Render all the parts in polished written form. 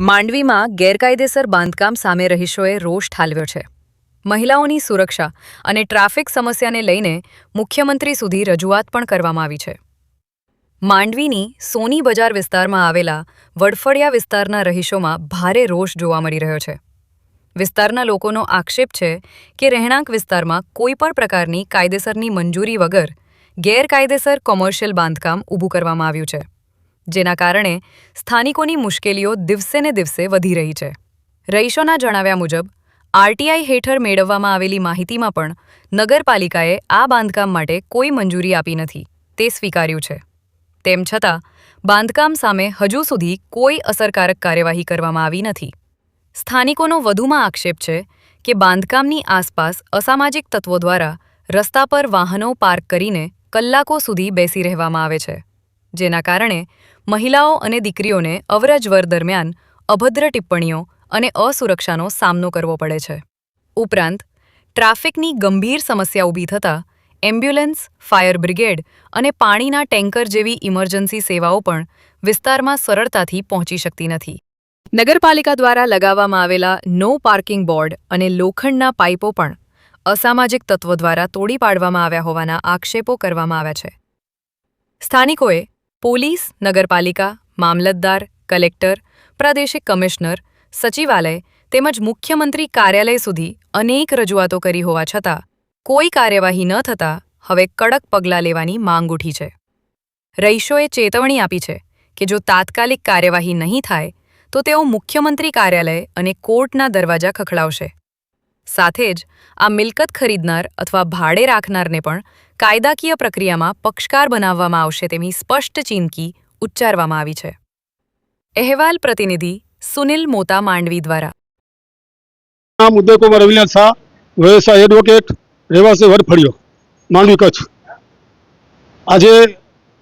માંડવીમાં ગેરકાયદેસર બાંધકામ સામે રહીશોએ રોષ ઠાલવ્યો છે. મહિલાઓની સુરક્ષા અને ટ્રાફિક સમસ્યાને લઈને મુખ્યમંત્રી સુધી રજૂઆત પણ કરવામાં આવી છે. માંડવીની સોની બજાર વિસ્તારમાં આવેલા વડફળિયા વિસ્તારના રહીશોમાં ભારે રોષ જોવા મળી રહ્યો છે. વિસ્તારના લોકોનો આક્ષેપ છે કે રહેણાંક વિસ્તારમાં કોઈપણ પ્રકારની કાયદેસરની મંજૂરી વગર ગેરકાયદેસર કોમર્શિયલ બાંધકામ ઊભું કરવામાં આવ્યું છે, જેના કારણે સ્થાનિકોની મુશ્કેલીઓ દિવસે ને દિવસે વધી રહી છે. રહીશોના જણાવ્યા મુજબ આરટીઆઈ હેઠળ મેળવવામાં આવેલી માહિતીમાં પણ નગરપાલિકાએ આ બાંધકામ માટે કોઈ મંજૂરી આપી નથી તે સ્વીકાર્યું છે. તેમ છતાં બાંધકામ સામે હજુ સુધી કોઈ અસરકારક કાર્યવાહી કરવામાં આવી નથી. સ્થાનિકોનો વધુમાં આક્ષેપ છે કે બાંધકામની આસપાસ અસામાજિક તત્વો દ્વારા રસ્તા પર વાહનો પાર્ક કરીને કલાકો સુધી બેસી રહેવામાં આવે છે, જેના કારણે મહિલાઓ અને દીકરીઓને અવરજવર દરમિયાન અભદ્ર ટિપ્પણીઓ અને અસુરક્ષાનો સામનો કરવો પડે છે. ઉપરાંત ટ્રાફિકની ગંભીર સમસ્યા ઊભી થતાં એમ્બ્યુલન્સ, ફાયર બ્રિગેડ અને પાણીના ટેન્કર જેવી ઇમરજન્સી સેવાઓ પણ વિસ્તારમાં સરળતાથી પહોંચી શકતી નથી. નગરપાલિકા દ્વારા લગાવવામાં આવેલા નો પાર્કિંગ બોર્ડ અને લોખંડના પાઇપો પણ અસામાજિક તત્વો દ્વારા તોડી પાડવામાં આવ્યા હોવાના આક્ષેપો કરવામાં આવ્યા છે. સ્થાનિકોએ પોલીસ, નગરપાલિકા, મામલતદાર, કલેક્ટર, પ્રાદેશિક કમિશનર, સચિવાલય તેમજ મુખ્યમંત્રી કાર્યાલય સુધી અનેક રજૂઆતો કરી હોવા છતાં કોઈ કાર્યવાહી ન થતાં હવે કડક પગલાં લેવાની માંગ ઉઠી છે. રહીશોએ ચેતવણી આપી છે કે જો તાત્કાલિક કાર્યવાહી નહીં થાય તો તેઓ મુખ્યમંત્રી કાર્યાલય અને કોર્ટના દરવાજા ખખડાવશે. સાથે જ આ મિલકત ખરીદનાર અથવા ભાડે રાખનારને પણ કાયદાકીય પ્રક્રિયામાં પક્ષકાર બનાવવામાં આવશે તેવી સ્પષ્ટ ચીમકી ઉચ્ચારવામાં આવી છે. અહેવાલ પ્રતિનિધિ સુનિલ મોતા, માંડવી દ્વારા. નામ ઉદયકુમાર અવિનાશ શાહ, વ્યવસાય એડવોકેટ, રહેવાસી વડફળિયો, માંડવી, કચ્છ. આજે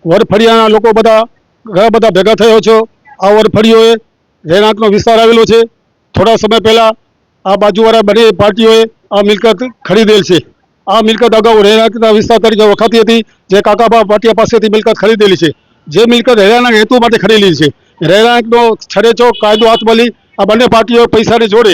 વડફળિયાના લોકો ઘણા બધા ભેગા થયો છો. આ વડફળિયોએ રહેણાંકનો વિસ્તાર આવેલો છે. થોડા સમય પહેલા આ બાજુવાળા બંને પાર્ટીઓએ આ મિલકત ખરીદેલ છે. આ મિલકત અગાઉ રહેણાંકના વિસ્તાર તરીકે વખાતી હતી, જે કાકાબા પાટિયા પાસેથી મિલકત ખરીદેલી છે. જે મિલકત રહેણાંક હેતુ માટે ખરીદેલી છે. રહેણાંકનો છડેચોક કાયદો હાથમાં લઈ આ બંને પાર્ટીઓ પૈસાને જોડે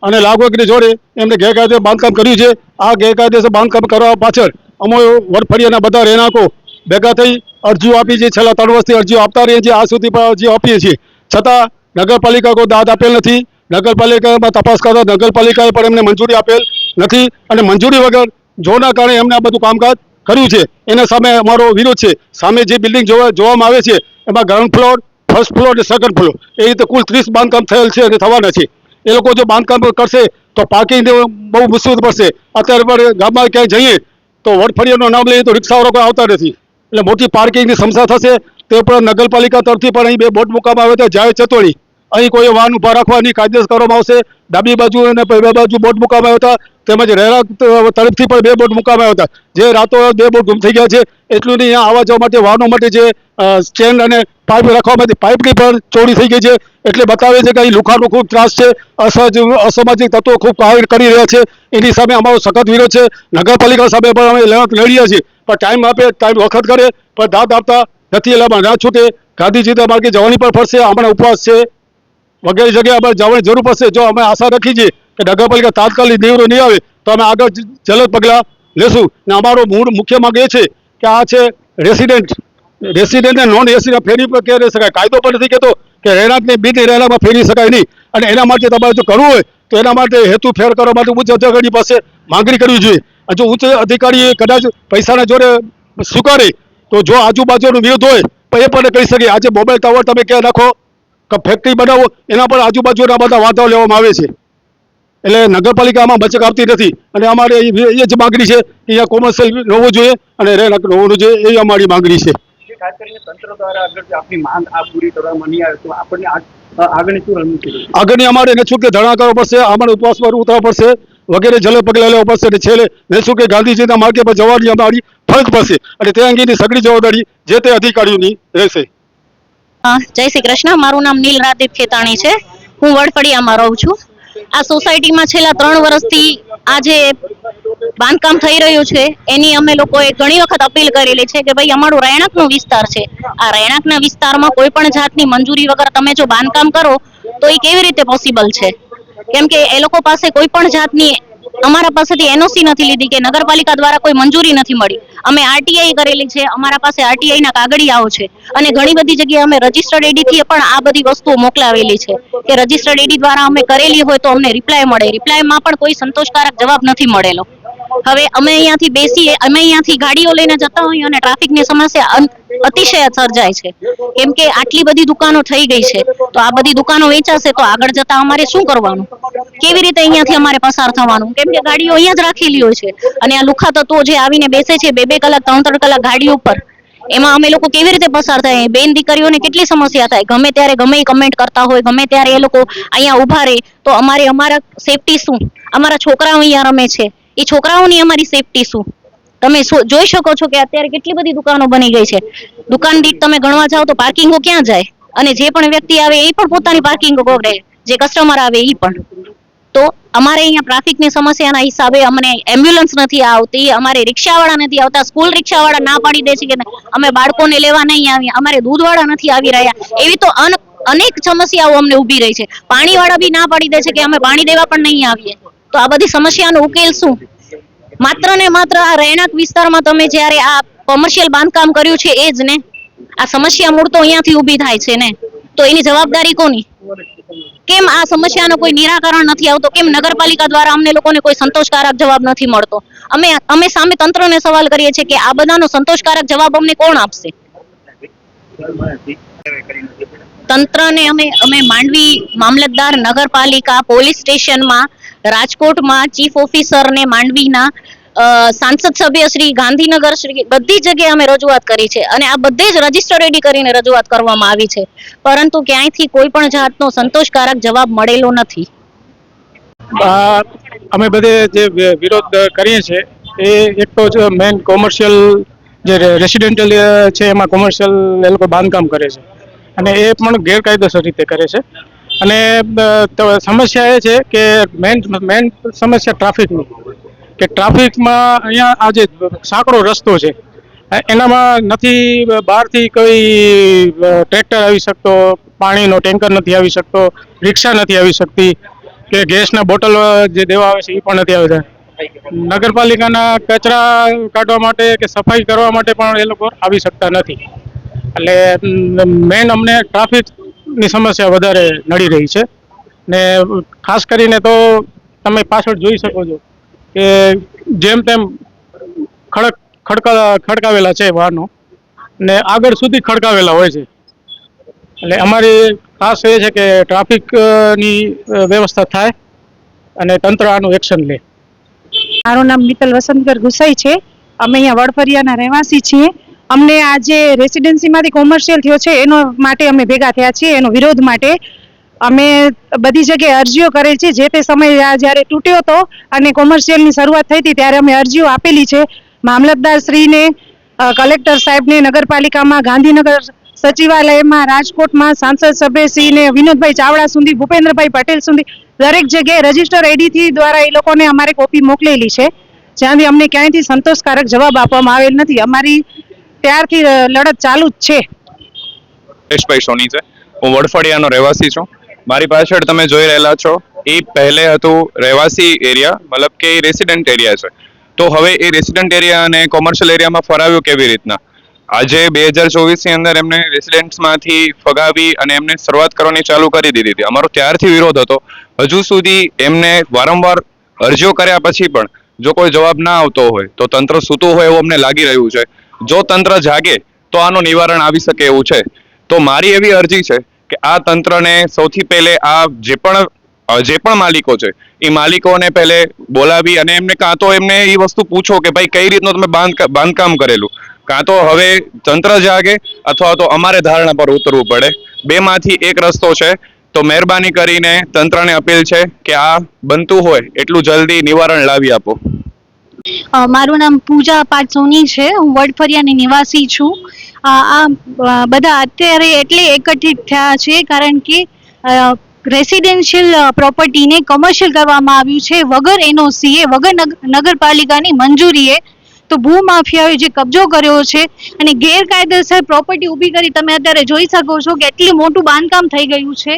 અને લાગવગને જોડે એમને ગેરકાયદેસર બાંધકામ કર્યું છે. આ ગેરકાયદેસર બાંધકામ કરવા પાછળ અમે વડફળિયાના બધા રહેણાંકો ભેગા થઈ અરજીઓ આપી છે. છેલ્લા 3 વર્ષથી અરજીઓ આપતા રહીએ છીએ. આ સુધી પણ અરજીઓ આપીએ છીએ, છતાં નગરપાલિકા કોઈ દાદ આપેલ નથી. નગરપાલિકામાં તપાસ કરતા નગરપાલિકાએ પણ એમને મંજૂરી આપેલ નથી અને મંજૂરી વગર જોના કારણે એમને આ બધું કામકાજ કર્યું છે. એના સામે અમારો વિરોધ છે. સામે જે બિલ્ડિંગ જોવામાં આવે છે એમાં ગ્રાઉન્ડ ફ્લોર, ફર્સ્ટ ફ્લોર અને સેકન્ડ ફ્લોર એ રીતે કુલ 30 બાંધકામ થયેલ છે અને થવાના છે. એ લોકો જો બાંધકામ કરશે તો પાર્કિંગ બહુ મુશ્કેલ પડશે. અત્યારે પણ ગામમાં ક્યાંય જઈએ તો વડફળિયાનું નામ લઈએ તો રિક્ષાવાળા કોઈ આવતા નથી, એટલે મોટી પાર્કિંગની સમસ્યા થશે. તે પણ નગરપાલિકા તરફથી પણ અહીં 2 બોર્ડ મૂકવામાં આવે તો જાહેર ચેતવણી, અહીં કોઈ વાહન ઊભા રાખવાની કાયદેસર કરવામાં આવશે. ડાબી બાજુ અને બે બાજુ બોર્ડ મૂકવામાં આવ્યા હતા, તેમજ રહેણાંક તરફથી પણ 2 બોર્ડ મૂકવામાં આવ્યા હતા. જે રાતો 2 બોર્ડ ગુમ થઈ ગયા છે. એટલું નહીં, અહીંયા આવવા જવા માટે વાહનો માટે જે સ્ટેન્ડ અને પાઇપ રાખવા પાઇપની પણ ચોરી થઈ ગઈ છે. એટલે બતાવે છે કે અહીં લુખાનો ખૂબ ત્રાસ છે. અસામાજિક તત્વો ખૂબ કાર્ય કરી રહ્યા છે. એની સામે અમારો સખત વિરોધ છે. નગરપાલિકા સામે પણ અમે લડીએ છીએ, પણ ટાઈમ આપે, ટાઈમ વખત કરે, પણ દાદ આપતા નથી. એટલે ના છૂટે. ગાંધીજી માર્ગે જવાની પણ પડશે. હમણાં ઉપવાસ છે, વગેરે જગ્યાએ અમારે જવાની જરૂર પડશે. જો અમે આશા રાખી છીએ કે નગરપાલિકા તાત્કાલિક નિવડો નહીં આવે તો અમે આગળ જલદ પગલાં લેશું. ને અમારો મુખ્ય માંગ એ છે કે આ છે રેસિડેન્ટને નોન રેસિડેન્ટ ફેરી પર કરી શકાય. કાયદો પણ નથી કહેતો કે રહેણાંકને બિન રહેણાંકમાં ફેરવી શકાય નહીં. અને એના માટે તમારે જો કરવું હોય તો એના માટે હેતુ ફેર કરવા માટે ઉચ્ચ અધિકારી પાસે માંગણી કરવી જોઈએ. અને જો ઉચ્ચ અધિકારી કદાચ પૈસાના જોડે સ્વીકારે તો જો આજુબાજુનો વિરોધ હોય તો એ પણ કરી શકે. આજે મોબાઈલ ટાવર તમે ક્યાં નાખો કે ફેક્ટરી બનાવો, એના પર આજુબાજુના બધા વાંધાઓ લેવામાં આવે છે. એટલે નગરપાલિકામાં બચક આપતી નથી. અને અમારે એ જ માંગણી છે કે અહીંયા કોમર્શિયલ હોવું જોઈએ અને રહેણાંક હોવું જોઈએ. એ અમારી માંગણી છે. ખાસ કરીને તંત્ર દ્વારા અગર આપની માંગ આ પૂરી કરવામાં નહીં આવે તો આપણને આગળની શું રણનીતિ? આગળની અમારે નિઃશુલ્ક ધરણા કરવો પડશે, અમારે ઉપવાસ પર ઉતરવા પડશે, વગેરે જલદ પગલાં લેવા પડશે. અને છેલ્લે નિઃશુલ્ક ગાંધીજીના માર્ગે પર જવાની અમારી ફરજ પડશે. અને તે અંગેની સઘળી જવાબદારી જે તે અધિકારીઓની રહેશે. જય શ્રી કૃષ્ણ. મારું નામ નીલ રાદીપ ખેતાણી છે. હું વડફળિયામાં રહું છું. આ સોસાયટીમાં છેલ્લા 3 વર્ષથી આ જે બાંધકામ થઈ રહ્યું છે એની અમે લોકોએ ઘણી વખત અપીલ કરેલી છે કે ભાઈ અમારું રહેણાંકનો વિસ્તાર છે. આ રહેણાંકના વિસ્તારમાં કોઈ પણ જાતની મંજૂરી વગર તમે જો બાંધકામ કરો તો એ કેવી રીતે પોસિબલ છે? કેમ કે એ લોકો પાસે કોઈ પણ જાતની અમારા પાસેથી એનઓસી નથી લીધી કે નગરપાલિકા દ્વારા કોઈ મંજૂરી નથી મળી. અમે આરટીઆઈ કરેલી છે, અમારા પાસે આરટીઆઈ ના કાગળિયાઓ છે અને ઘણી બધી જગ્યાએ અમે રજિસ્ટર્ડ એડી થી પણ આ બધી વસ્તુઓ મોકલાવેલી છે કે રજિસ્ટર્ડ એડી દ્વારા અમે કરેલી હોય તો અમને રિપ્લાય મળે. રિપ્લાયમાં પણ કોઈ સંતોષકારક જવાબ નથી મળેલો. હવે અમે અહીંયાથી બેસીએ, અમે અહીંયાથી ગાડીઓ લઈને જતા હોઈએ અને ટ્રાફિકની સમસ્યા અતિશય સર્જાય છે. કેમ કે આટલી બધી દુકાનો થઈ ગઈ છે, તો આ બધી દુકાનો વેચાશે તો આગળ જતા અમારે શું કરવાનું? કેવી રીતે અહીંયાથી અમારે પસાર થવાનું? કેમ કે ગાડીઓ અહીંયા જ રાખેલી હોય છે અને આ લુખા તત્વો જે આવીને બેસે છે 2-2 કલાક 3-3 કલાક ગાડીઓ પર, એમાં અમે લોકો કેવી રીતે પસાર થાય? બેન દીકરીઓને કેટલી સમસ્યા થાય? ગમે ત્યારે ગમે કમેન્ટ કરતા હોય, ગમે ત્યારે એ લોકો અહીંયા ઉભા રહે તો અમારા સેફટી શું? અમારા છોકરાઓ અહીંયા રમે છે, એ છોકરાઓની અમારી સેફટી શું? તમે જોઈ શકો છો કે અત્યારે કેટલી બધી દુકાનો બની ગઈ છે. દુકાન દીઠ તમે ગણવા જાઓ તો પાર્કિંગો ક્યાં જાય? અને જે પણ વ્યક્તિ આવે એ પણ પોતાની પાર્કિંગો કરે, જે કસ્ટમર આવે એ પણ. તો અમારે અહીંયા ટ્રાફિકની સમસ્યાના હિસાબે અમને એમ્બ્યુલન્સ નથી આવતી, અમારે રિક્ષાવાળા નથી આવતા, સ્કૂલ રિક્ષાવાળા ના પાડી દે છે કે અમે બાળકોને લેવા નહીં આવીએ, અમારે દૂધવાળા નથી આવી રહ્યા. એવી તો અનેક સમસ્યાઓ અમને ઊભી રહી છે. પાણીવાળા બી ના પાડી દે છે કે અમે પાણી દેવા પણ નહીં આવીએ. તો આ બધી સમસ્યાનો ઉકેલ શું? માત્ર ને માત્ર આ રહેણાંક વિસ્તારમાં તમે જ્યારે આ કોમર્શિયલ બાંધકામ કર્યું છે એ જ ને. આ સમસ્યા મૂળ તો અહીંયાથી ઊભી થાય છે ને, તો એની જવાબદારી કોની? કેમ આ સમસ્યાનો કોઈ નિરાકરણ નથી આવતો? કેમ નગરપાલિકા દ્વારા અમને લોકોને કોઈ સંતોષકારક જવાબ નથી મળતો? અમે સામે તંત્રને સવાલ કરીએ છીએ કે આ બધાનો સંતોષકારક જવાબ અમને કોણ આપશે? તંત્રને અમે માંડવી મામલતદાર, નગરપાલિકા, પોલીસ સ્ટેશનમાં, રાજકોટમાં ચીફ ઓફિસરને માંડવીના, સાંસદ સભ્ય શ્રી, ગાંધીનગર શ્રી, બધી જગ્યાએ અમે રજૂઆત કરી છે અને આ બધે જ રજીસ્ટર એડી કરીને રજૂઆત કરવામાં આવી છે, પરંતુ ક્યાંયથી કોઈ પણ જાતનો સંતોષકારક જવાબ મળેલો નથી. અમે બધે જે વિરોધ કરીએ છીએ એ એક તો મેન કોમર્શિયલ જે રેસિડેન્ટલ છે એમાં કોમર્શિયલ એ લોકો બાંધકામ કરે છે અને એ પણ ગેરકાયદેસર રીતે કરે છે. અને સમસ્યા એ છે કે મેન સમસ્યા ટ્રાફિકની, કે ટ્રાફિકમાં અહીંયા આ જે સાંકડો રસ્તો છે એનામાં નથી બહારથી કોઈ ટ્રેક્ટર આવી શકતો, પાણીનો ટેન્કર નથી આવી શકતો, રિક્ષા નથી આવી શકતી, કે ગેસના બોટલ જે દેવા આવે છે એ પણ નથી આવતા. નગરપાલિકાના કચરા કાઢવા માટે કે સફાઈ કરવા માટે પણ એ લોકો આવી શકતા નથી. એટલે મેન અમને ટ્રાફિકની સમસ્યા વધારે નડી રહી છે ને ખાસ કરીને તો તમે પાછળ જોઈ શકો છો કે જેમ તેમ ખડકાવેલા છે વાહનો ને આગળ સુધી ખડકાવેલા હોય છે. એટલે અમારી ખાસ એ છે કે ટ્રાફિકની વ્યવસ્થા થાય અને તંત્ર આનું એક્શન લે. મારું નામ મિત્તલ વસંતકર ગુસાઈ છે. અમે અહીંયા વડફરિયાના રહેવાસી છીએ. અમને આજે રેસિડેન્સીમાંથી કોમર્શિયલ થયો છે એનો માટે અમે ભેગા થયા છીએ, એનો વિરોધ માટે. અમે બધી જગ્યાએ અરજીઓ કરેલ છે. જે તે સમયે જ્યારે તૂટ્યો હતો અને કોમર્શિયલની શરૂઆત થઈ હતી ત્યારે અમે અરજીઓ આપેલી છે મામલતદાર શ્રીને, કલેક્ટર સાહેબને, નગરપાલિકામાં, ગાંધીનગર સચિવાલયમાં, રાજકોટમાં, સાંસદ સભ્યશ્રીને, વિનોદભાઈ ચાવડા સુધી, ભૂપેન્દ્રભાઈ પટેલ સુધી દરેક જગ્યાએ રજીસ્ટર એડીથી દ્વારા એ લોકોને અમારે કોપી મોકલેલી છે, જ્યાંથી અમને ક્યાંયથી સંતોષકારક જવાબ આપવામાં આવેલ નથી. અમારી ત્યારથી લડત ચાલુ જ છે. પરેશભાઈ સોની છે, હું વડફળિયાનો રહેવાસી છું. મારી પાછળ તમે જોઈ રહેલા છો એ પહેલે હતું રહેવાસી એરિયા, મતલબ કે રેસિડેન્ટ એરિયા છે. તો હવે એ રેસિડેન્ટ એરિયા અને કોમર્શિયલ એરિયામાં ફરાવ્યું કેવી રીતના? આજે 2024ની અંદર એમને રેસિડેન્ટ્સમાંથી ફગાવી અને એમને શરૂઆત કરવાની ચાલુ કરી દીધી હતી. અમારો ત્યારથી વિરોધ હતો. હજુ સુધી એમને વારંવાર અરજીઓ કર્યા પછી પણ જો કોઈ જવાબ ના આવતો હોય તો તંત્ર સૂતું હોય એવું અમને લાગી રહ્યું છે. જો તંત્ર જાગે તો આનું નિવારણ આવી શકે એવું છે. તો મારી એવી અરજી છે કે આ તંત્રને સૌથી પહેલે આ જે પણ માલિકો છે એ માલિકોને પહેલે બોલાવી અને એમને કાં તો એમને એ વસ્તુ પૂછો કે ભાઈ કઈ રીતનું તમે બાંધકામ કરેલું, કાં તો હવે તંત્ર જાગે અથવા તો અમારે ધારણા પર ઉતરવું પડે. બેમાંથી એક રસ્તો છે. તો મહેરબાની કરીને તંત્રને અપીલ છે કે આ બનતું હોય એટલું જલ્દી નિવારણ લાવી આપો. મારું નામ પૂજા પાટ સોની છે. હું વડફરિયાની નિવાસી છું. આ બધા અત્યારે એટલે એકત્રિત થયા છે કારણ કે રેસિડેન્શિયલ પ્રોપર્ટીને કમર્શિયલ કરવામાં આવ્યું છે વગર એનઓસીએ, વગર નગરપાલિકાની મંજૂરીએ. તો ભૂમાફિયાઓએ જે કબજો કર્યો છે અને ગેરકાયદેસર પ્રોપર્ટી ઊભી કરી, તમે અત્યારે જોઈ શકો છો કે એટલું મોટું બાંધકામ થઈ ગયું છે.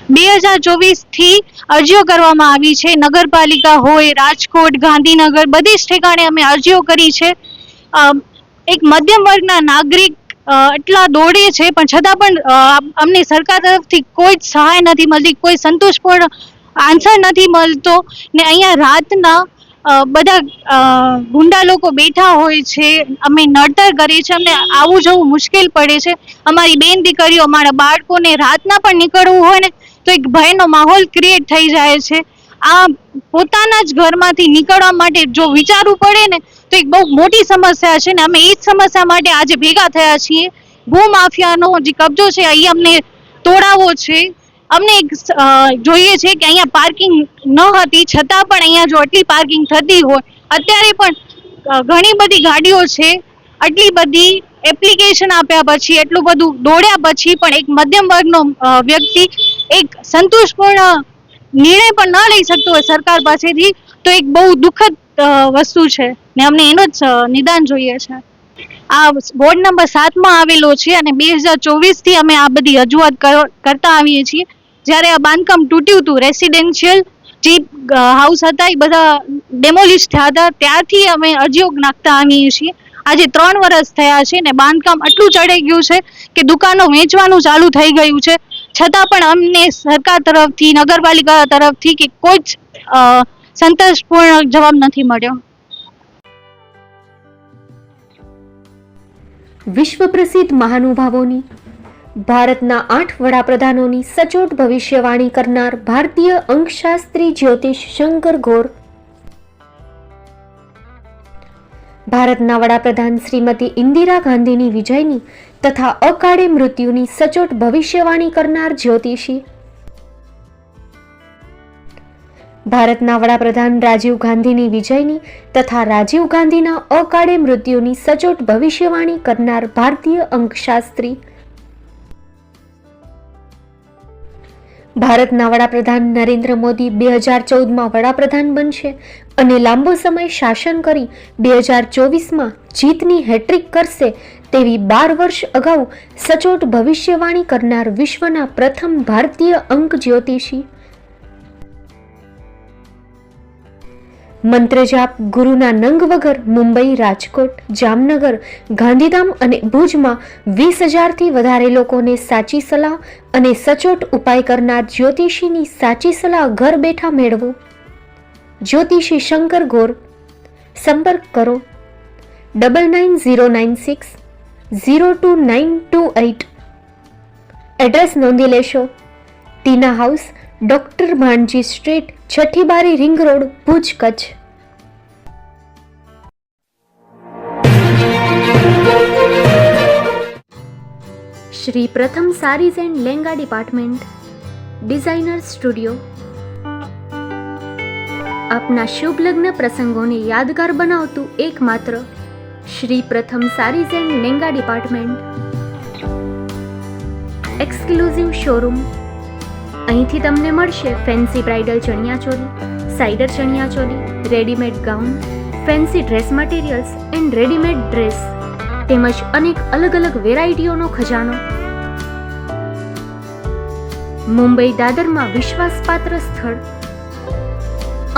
2024 થી અરજીઓ કરવામાં આવી છે. નગરપાલિકા હોય, રાજકોટ, ગાંધીનગર, બધી જ ઠેકાણે અમે અરજીઓ કરી છે. એક મધ્યમ વર્ગના નાગરિક એટલા દોડે છે, પણ છતાં પણ અમને સરકાર તરફથી કોઈ જ સહાય નથી મળતી, કોઈ સંતોષપૂર્ણ આન્સર નથી મળતો. ને અહીંયા રાતના બધા ગુંડા લોકો બેઠા હોય છે, અમે નડતર કરીએ છીએ, અમને આવું જવું મુશ્કેલ પડે છે. અમારી બેન દીકરીઓ, અમારા બાળકોને રાતના પણ નીકળવું હોય ને તો એક ભયનો માહોલ ક્રિએટ થઈ જાય છે. આ પોતાના જ ઘરમાંથી નીકળવા માટે જો વિચારવું પડે ને તો એક બહુ મોટી સમસ્યા છે, ને અમે એ જ સમસ્યા માટે આજે ભેગા થયા છીએ. ભૂમાફિયાનો જે કબજો છે એ અમને તોડાવવો છે. અમને એક જોઈએ છે કે અહીંયા પાર્કિંગ ન હતી, છતાં પણ અહીંયા જો આટલી પાર્કિંગ થતી હોય, અત્યારે પણ ઘણી બધી ગાડીઓ છે, આટલી બધી એપ્લિકેશન આપ્યા પછી, એટલું બધું દોડ્યા પછી પણ એક મધ્યમ વર્ગનો વ્યક્તિ એક સંતોષપૂર્ણ નિર્ણય પણ ન લઈ શકતો હોય સરકાર પાસેથી, તો એક બહુ દુઃખદ વસ્તુ છે ને અમને એનો જ નિદાન જોઈએ છે. આ વોર્ડ નંબર 7 માં આવેલો છે અને 2024 થી અમે આ બધી રજૂઆત કરતા આવીએ છીએ. જ્યારે આ બાંધકામ તૂટ્યું હતું, રેસિડેન્શિયલ જે હાઉસ હતા એ બધા ડેમોલિશ થયા હતા, ત્યારથી અમે અરજીઓ નાખતા આવીએ છીએ. આજે 3 વર્ષ થયા છે ને બાંધકામ આટલું ચડાઈ ગયું છે કે દુકાનો વેચવાનું ચાલુ થઈ ગયું છે, છતાં પણ અમને સરકાર તરફથી, નગરપાલિકા તરફથી કે કોઈ જ સંતોષપૂર્ણ જવાબ નથી મળ્યો. વિશ્વ પ્રસિદ્ધ મહાનુભાવોની, ભારતના 8 વડાપ્રધાનોની સચોટ ભવિષ્યવાણી કરનાર ભારતીય અંકશાસ્ત્રી જ્યોતિષ શંકર ગોર, ભારતના વડાપ્રધાન શ્રીમતી ઇન્દિરા ગાંધીની વિજયની તથા અકાળે મૃત્યુની સચોટ ભવિષ્યવાણી કરનાર જ્યોતિષી, ભારતના વડાપ્રધાન રાજીવ ગાંધીની વિજયની તથા રાજીવ ગાંધીના અકાળે મૃત્યુની સચોટ ભવિષ્યવાણી કરનાર ભારતીય અંકશાસ્ત્રી, ભારતના વડાપ્રધાન નરેન્દ્ર મોદી 2014માં વડાપ્રધાન બનશે અને લાંબો સમય શાસન કરી 2024માં જીતની હેટ્રિક કરશે તેવી 12 વર્ષ અગાઉ સચોટ ભવિષ્યવાણી કરનાર વિશ્વના પ્રથમ ભારતીય અંક જ્યોતિષી, મંત્રજાપ ગુરુના નંગ વગર મુંબઈ, રાજકોટ, જામનગર, ગાંધીધામ અને ભુજમાં 20,000થી વધારે લોકોને સાચી સલાહ અને સચોટ ઉપાય કરનાર જ્યોતિષીની સાચી સલાહ ઘર બેઠા મેળવો. જ્યોતિષી શંકર ગોર. સંપર્ક કરો 9909602928. એડ્રેસ નોંધી લેશો. Tina house, doctor Bhanji street, છઠ્ઠી બારી, ring road, Bhuj, Kutch. Shri Pratham saris and lehenga department, designer studio. આપના શુભ લગ્ન પ્રસંગોને યાદગાર બનાવતું એકમાત્ર Shri Pratham saris and lehenga department. Exclusive showroom. અહીંથી તમને મળશે ફેન્સી બ્રાઇડલ ચણિયાચોલી, સાઇડર ચણિયાચોલી, readymade gown, fancy dress materials and readymade dress તેમજ અનેક અલગ અલગ વેરાયટીઓનો ખજાનો. મુંબઈ દાદરમાં વિશ્વાસપાત્ર સ્થળ.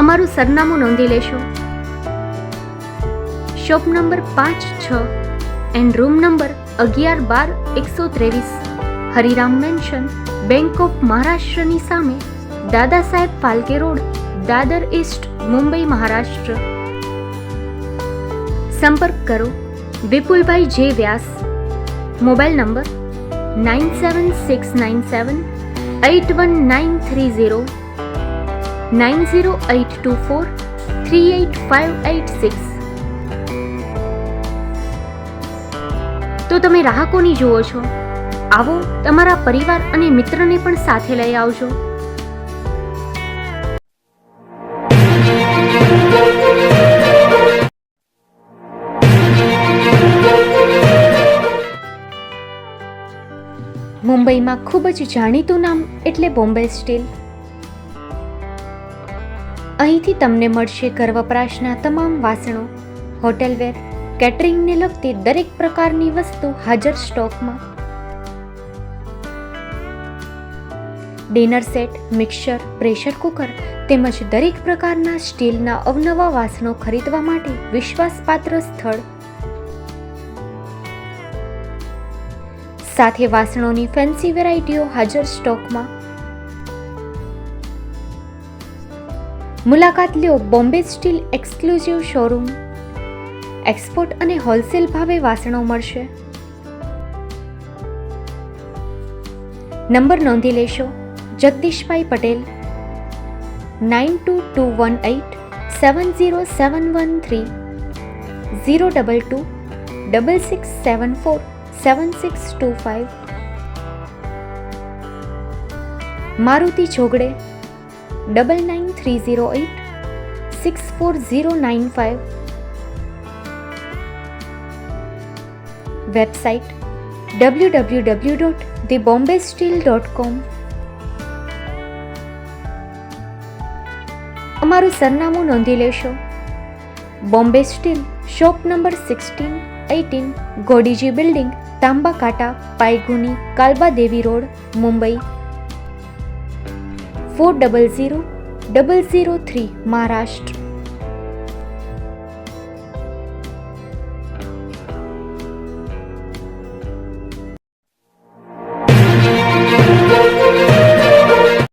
અમારું સરનામું નોંધી લેશો. Shop number 5-6 and room number 11-12-123, Hariram mansion, bank of મહારાષ્ટ્રની સામે, દાદા સાહેબ ફાલ્કે રોડ, દાદર ઈસ્ટ, મુંબઈ, મહારાષ્ટ્ર. સંપર્ક કરો વિપુલભાઈ જે વ્યાસ. Mobile number 9769781930, 9082438586. તો તમે રાહ કોની જુઓ છો? આવો, તમારા પરિવાર અને મિત્રને પણ સાથે લઈ આવજો. મુંબઈમાં ખૂબ જ જાણીતું નામ એટલે બોમ્બે સ્ટીલ. અહીંથી તમને મળશે ઘર વપરાશના તમામ વાસણો, હોટેલવેર, કેટરિંગને લગતી દરેક પ્રકારની વસ્તુ હાજર સ્ટોકમાં. Dinner set, mixer, pressure cooker તેમજ દરેક પ્રકારના સ્ટીલના અવનવા વાસણો ખરીદવા માટે વિશ્વાસપાત્ર સ્થળ. સાથે વાસણોની ફેન્સી વેરાયટીઓ હાજર સ્ટોકમાં. મુલાકાત લ્યો Bombay steel exclusive showroom. Export અને હોલસેલ ભાવે વાસણો મળશે. નંબર નોંધી લેશો. જગદીશભાઈ પટેલ 9221870713 022 6674 7625. મારુતિ જોગડે 9930864095. Website www.thebombasteel.com. અમારું સરનામું નોંધી લેશો. Bombay steel, shop number 16-18, Godiji building, Tamba Kanta, Payguni, Kalba Devi road, Mumbai 400003, Maharashtra.